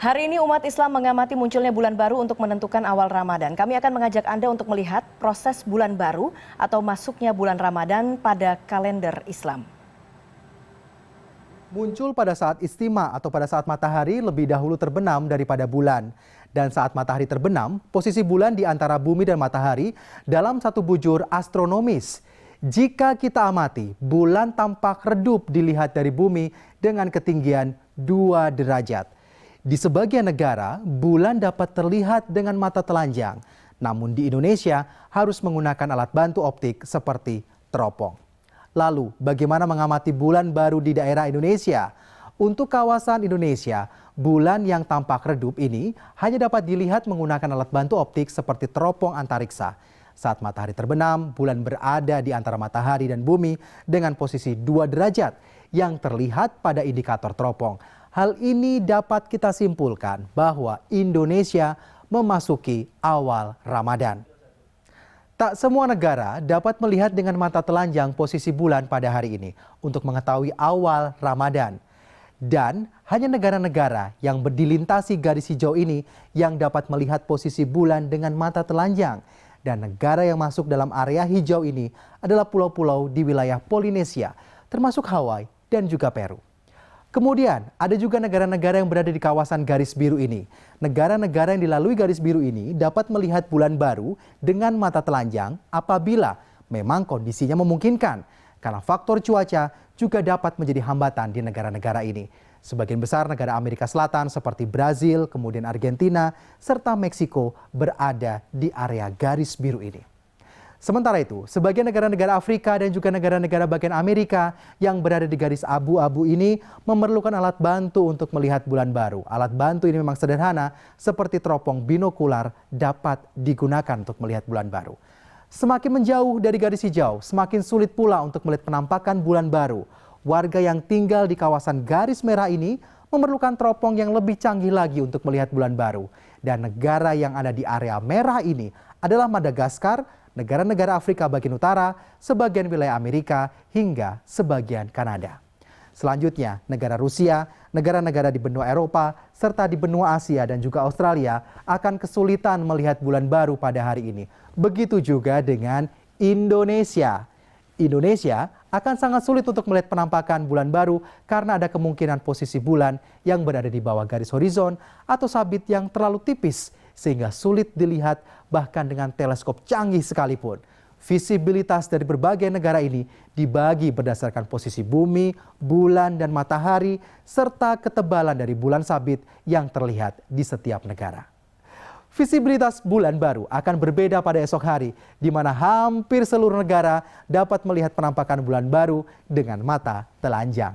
Hari ini umat Islam mengamati munculnya bulan baru untuk menentukan awal Ramadan. Kami akan mengajak Anda untuk melihat proses bulan baru atau masuknya bulan Ramadan pada kalender Islam. Muncul pada saat istima atau pada saat matahari lebih dahulu terbenam daripada bulan. Dan saat matahari terbenam, posisi bulan di antara bumi dan matahari dalam satu bujur astronomis. Jika kita amati, bulan tampak redup dilihat dari bumi dengan ketinggian 2 derajat. Di sebagian negara, bulan dapat terlihat dengan mata telanjang. Namun di Indonesia harus menggunakan alat bantu optik seperti teropong. Lalu, bagaimana mengamati bulan baru di daerah Indonesia? Untuk kawasan Indonesia, bulan yang tampak redup ini hanya dapat dilihat menggunakan alat bantu optik seperti teropong antariksa. Saat matahari terbenam, bulan berada di antara matahari dan bumi dengan posisi 2 derajat yang terlihat pada indikator teropong. Hal ini dapat kita simpulkan bahwa Indonesia memasuki awal Ramadan. Tak semua negara dapat melihat dengan mata telanjang posisi bulan pada hari ini untuk mengetahui awal Ramadan. Dan hanya negara-negara yang dilintasi garis hijau ini yang dapat melihat posisi bulan dengan mata telanjang. Dan negara yang masuk dalam area hijau ini adalah pulau-pulau di wilayah Polinesia, termasuk Hawaii dan juga Peru. Kemudian, ada juga negara-negara yang berada di kawasan garis biru ini. Negara-negara yang dilalui garis biru ini dapat melihat bulan baru dengan mata telanjang apabila memang kondisinya memungkinkan. Karena faktor cuaca juga dapat menjadi hambatan di negara-negara ini. Sebagian besar negara Amerika Selatan seperti Brazil, kemudian Argentina, serta Meksiko berada di area garis biru ini. Sementara itu, sebagian negara-negara Afrika dan juga negara-negara bagian Amerika yang berada di garis abu-abu ini memerlukan alat bantu untuk melihat bulan baru. Alat bantu ini memang sederhana, seperti teropong binokular dapat digunakan untuk melihat bulan baru. Semakin menjauh dari garis hijau, semakin sulit pula untuk melihat penampakan bulan baru. Warga yang tinggal di kawasan garis merah ini memerlukan teropong yang lebih canggih lagi untuk melihat bulan baru. Dan negara yang ada di area merah ini adalah Madagaskar, negara-negara Afrika bagian utara, sebagian wilayah Amerika, hingga sebagian Kanada. Selanjutnya, negara Rusia, negara-negara di benua Eropa, serta di benua Asia dan juga Australia akan kesulitan melihat bulan baru pada hari ini. Begitu juga dengan Indonesia. Indonesia akan sangat sulit untuk melihat penampakan bulan baru karena ada kemungkinan posisi bulan yang berada di bawah garis horizon atau sabit yang terlalu tipis sehingga sulit dilihat bahkan dengan teleskop canggih sekalipun. Visibilitas dari berbagai negara ini dibagi berdasarkan posisi bumi, bulan, dan matahari serta ketebalan dari bulan sabit yang terlihat di setiap negara. Visibilitas bulan baru akan berbeda pada esok hari, di mana hampir seluruh negara dapat melihat penampakan bulan baru dengan mata telanjang.